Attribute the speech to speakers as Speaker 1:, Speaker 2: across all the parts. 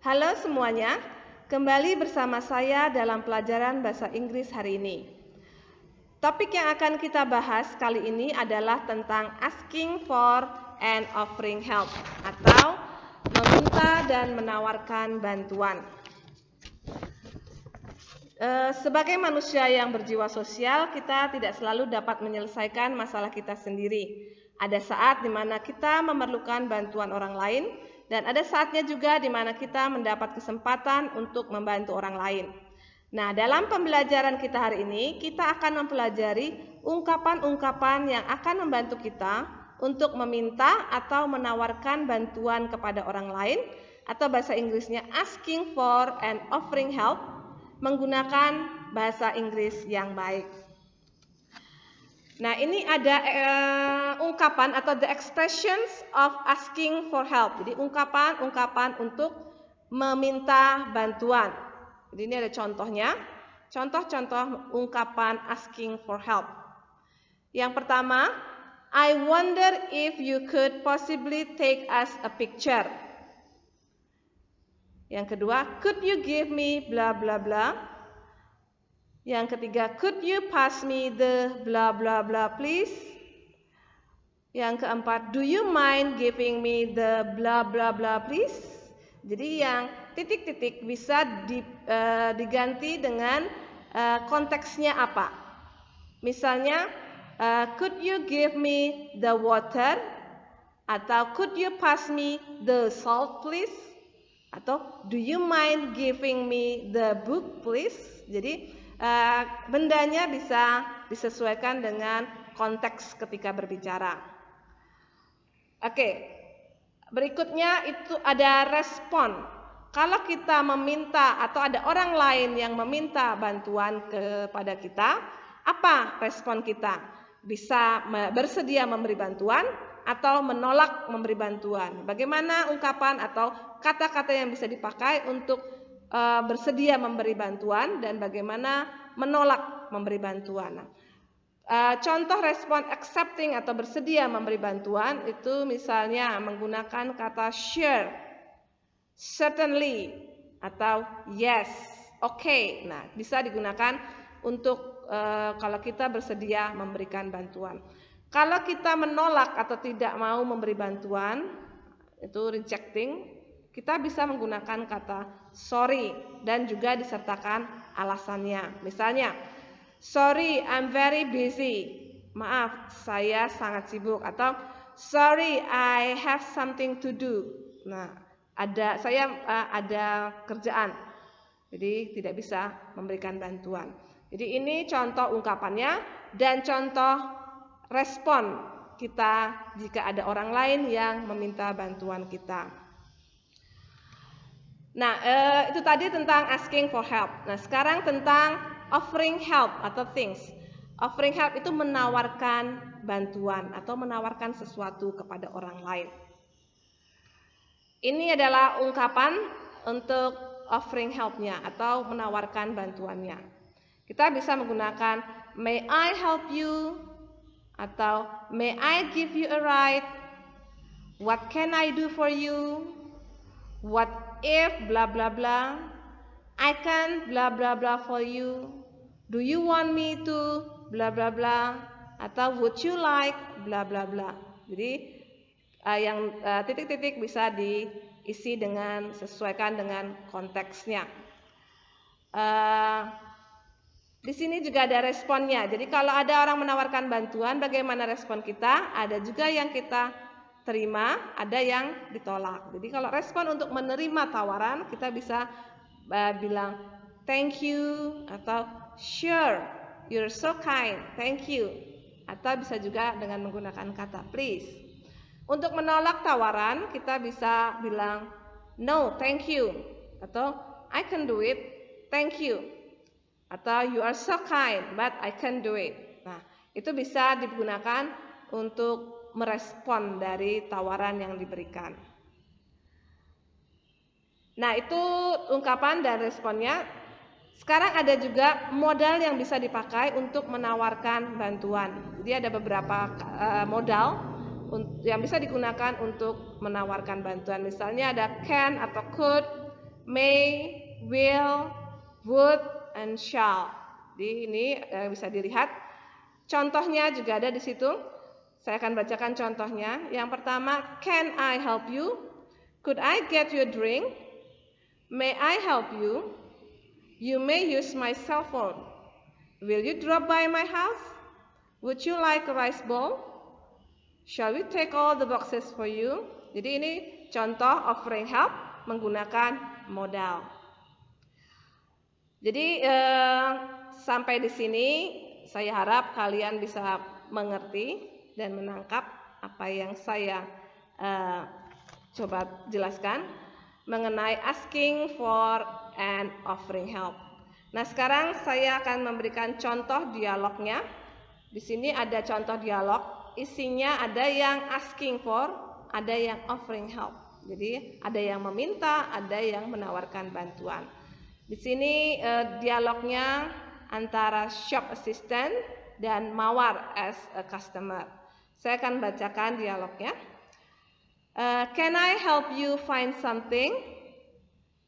Speaker 1: Halo semuanya, kembali bersama saya dalam pelajaran bahasa Inggris hari ini. Topik yang akan kita bahas kali ini adalah tentang asking for and offering help atau meminta dan menawarkan bantuan. Sebagai manusia yang berjiwa sosial, kita tidak selalu dapat menyelesaikan masalah kita sendiri. Ada saat di mana kita memerlukan bantuan orang lain, dan ada saatnya juga di mana kita mendapat kesempatan untuk membantu orang lain. Nah, dalam pembelajaran kita hari ini, kita akan mempelajari ungkapan-ungkapan yang akan membantu kita untuk meminta atau menawarkan bantuan kepada orang lain, atau bahasa Inggrisnya asking for and offering help, menggunakan bahasa Inggris yang baik. Nah, ini ada ungkapan atau the expressions of asking for help. Jadi ungkapan-ungkapan untuk meminta bantuan. Jadi ini ada contohnya. Contoh-contoh ungkapan asking for help. Yang pertama, I wonder if you could possibly take us a picture. Yang kedua, could you give me blah blah blah. Yang ketiga, could you pass me the blah blah blah please. Yang keempat, do you mind giving me the blah blah blah please. Jadi yang titik-titik bisa diganti dengan konteksnya apa. Misalnya, could you give me the water, atau could you pass me the salt please, atau do you mind giving me the book please. Jadi bendanya bisa disesuaikan dengan konteks ketika berbicara. Oke, berikutnya itu ada respon. Kalau kita meminta atau ada orang lain yang meminta bantuan kepada kita, apa respon kita? Bisa bersedia memberi bantuan atau menolak memberi bantuan. Bagaimana ungkapan atau kata-kata yang bisa dipakai untuk bersedia memberi bantuan dan bagaimana menolak memberi bantuan. Contoh respon accepting atau bersedia memberi bantuan itu misalnya menggunakan kata sure, certainly, atau yes, okay. Nah, bisa digunakan untuk kalau kita bersedia memberikan bantuan. Kalau kita menolak atau tidak mau memberi bantuan, itu rejecting, kita bisa menggunakan kata sorry dan juga disertakan alasannya. Misalnya, sorry, I'm very busy. Maaf, saya sangat sibuk. Atau sorry, I have something to do. Nah, saya ada kerjaan. Jadi tidak bisa memberikan bantuan. Jadi ini contoh ungkapannya dan contoh respon kita jika ada orang lain yang meminta bantuan kita. Nah, itu tadi tentang asking for help. Nah, sekarang tentang offering help atau things. Offering help itu menawarkan bantuan atau menawarkan sesuatu kepada orang lain. Ini adalah ungkapan untuk offering help-nya atau menawarkan bantuannya. Kita bisa menggunakan may I help you, atau may I give you a ride, what can I do for you, what if blah blah blah, I can blah blah blah for you, do you want me to blah blah blah, atau would you like blah blah blah. Jadi yang titik-titik bisa diisi dengan sesuaikan dengan konteksnya. Di sini juga ada responnya. Jadi kalau ada orang menawarkan bantuan, bagaimana respon kita? Ada juga yang kita terima, ada yang ditolak. Jadi kalau respon untuk menerima tawaran, kita bisa bilang thank you, atau sure, you're so kind, thank you. Atau bisa juga dengan menggunakan kata please. Untuk menolak tawaran, kita bisa bilang no, thank you, atau I can do it, thank you, atau you are so kind, but I can do it. Nah, itu bisa digunakan untuk merespon dari tawaran yang diberikan. Nah, itu ungkapan dan responnya. Sekarang ada juga modal yang bisa dipakai untuk menawarkan bantuan. Jadi ada beberapa modal yang bisa digunakan untuk menawarkan bantuan. Misalnya ada can atau could, may, will, would, and shall. Jadi ini bisa dilihat. Contohnya juga ada di situ. Saya akan bacakan contohnya. Yang pertama, can I help you? Could I get you a drink? May I help you? You may use my cell phone. Will you drop by my house? Would you like a rice bowl? Shall we take all the boxes for you? Jadi ini contoh offering help menggunakan modal. Jadi sampai di sini saya harap kalian bisa mengerti dan menangkap apa yang saya coba jelaskan mengenai asking for and offering help. Nah, sekarang saya akan memberikan contoh dialognya. Di sini ada contoh dialog, isinya ada yang asking for, ada yang offering help. Jadi ada yang meminta, ada yang menawarkan bantuan. Di sini dialognya antara shop assistant dan Mawar as a customer. Saya akan bacakan dialognya. Can I help you find something?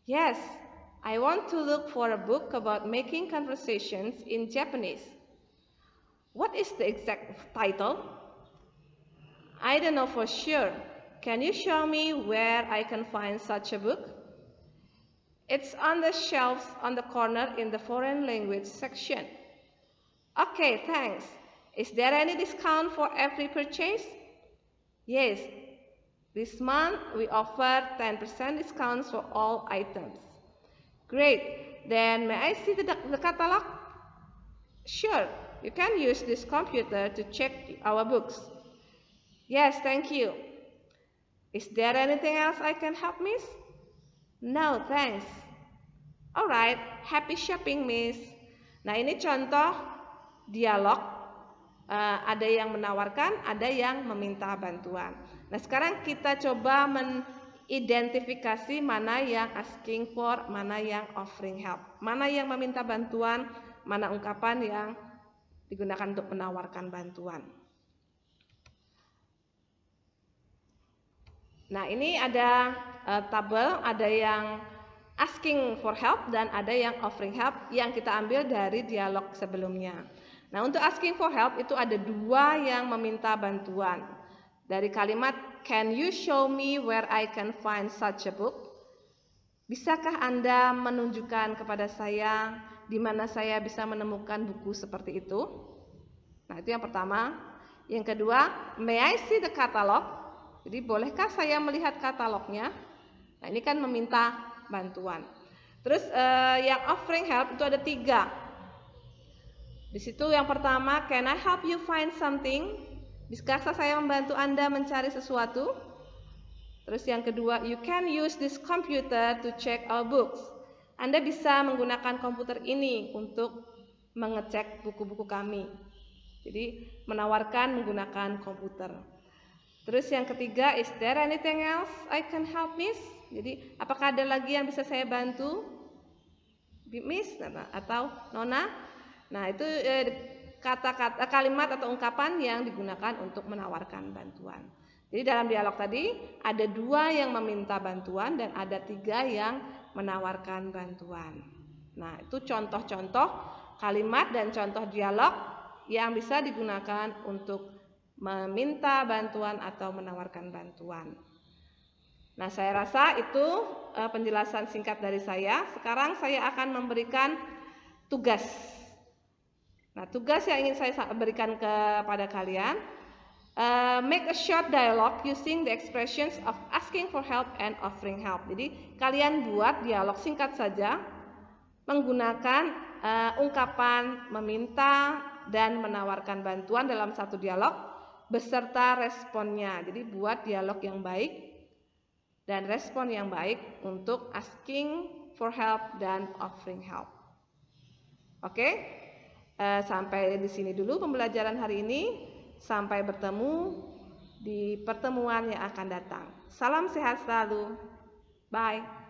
Speaker 1: Yes, I want to look for a book about making conversations in Japanese. What is the exact title? I don't know for sure. Can you show me where I can find such a book? It's on the shelves on the corner in the foreign language section. Okay, thanks. Is there any discount for every purchase? Yes. This month we offer 10% discounts for all items. Great. Then may I see the catalog? Sure. You can use this computer to check our books. Yes, thank you. Is there anything else I can help, miss? No, thanks. Alright, happy shopping, miss. Nah, ini contoh dialog. Ada yang menawarkan, ada yang meminta bantuan. Nah, sekarang kita coba mengidentifikasi mana yang asking for, mana yang offering help, mana yang meminta bantuan, mana ungkapan yang digunakan untuk menawarkan bantuan. Nah, ini ada tabel, ada yang asking for help dan ada yang offering help yang kita ambil dari dialog sebelumnya. Nah, untuk asking for help itu ada dua yang meminta bantuan. Dari kalimat, can you show me where I can find such a book? Bisakah Anda menunjukkan kepada saya di mana saya bisa menemukan buku seperti itu? Nah, itu yang pertama. Yang kedua, may I see the catalog? Jadi, bolehkah saya melihat katalognya? Nah, ini kan meminta bantuan. Terus yang offering help itu ada 3. Di situ yang pertama, can I help you find something? Bisakah saya membantu Anda mencari sesuatu? Terus yang kedua, you can use this computer to check our books. Anda bisa menggunakan komputer ini untuk mengecek buku-buku kami. Jadi menawarkan menggunakan komputer. Terus yang ketiga, is there anything else I can help, miss? Jadi apakah ada lagi yang bisa saya bantu, miss atau nona? Nah, itu kata-kata, kalimat atau ungkapan yang digunakan untuk menawarkan bantuan. Jadi dalam dialog tadi ada 2 yang meminta bantuan dan ada 3 yang menawarkan bantuan. Nah, itu contoh-contoh kalimat dan contoh dialog yang bisa digunakan untuk meminta bantuan atau menawarkan bantuan. Nah, saya rasa itu penjelasan singkat dari saya. Sekarang saya akan memberikan tugas. Nah, tugas yang ingin saya berikan kepada kalian, make a short dialogue using the expressions of asking for help and offering help. Jadi kalian buat dialog singkat saja menggunakan ungkapan meminta dan menawarkan bantuan dalam satu dialog beserta responnya. Jadi buat dialog yang baik dan respon yang baik untuk asking for help dan offering help. Oke? Sampai di sini dulu pembelajaran hari ini. Sampai bertemu di pertemuan yang akan datang. Salam sehat selalu. Bye.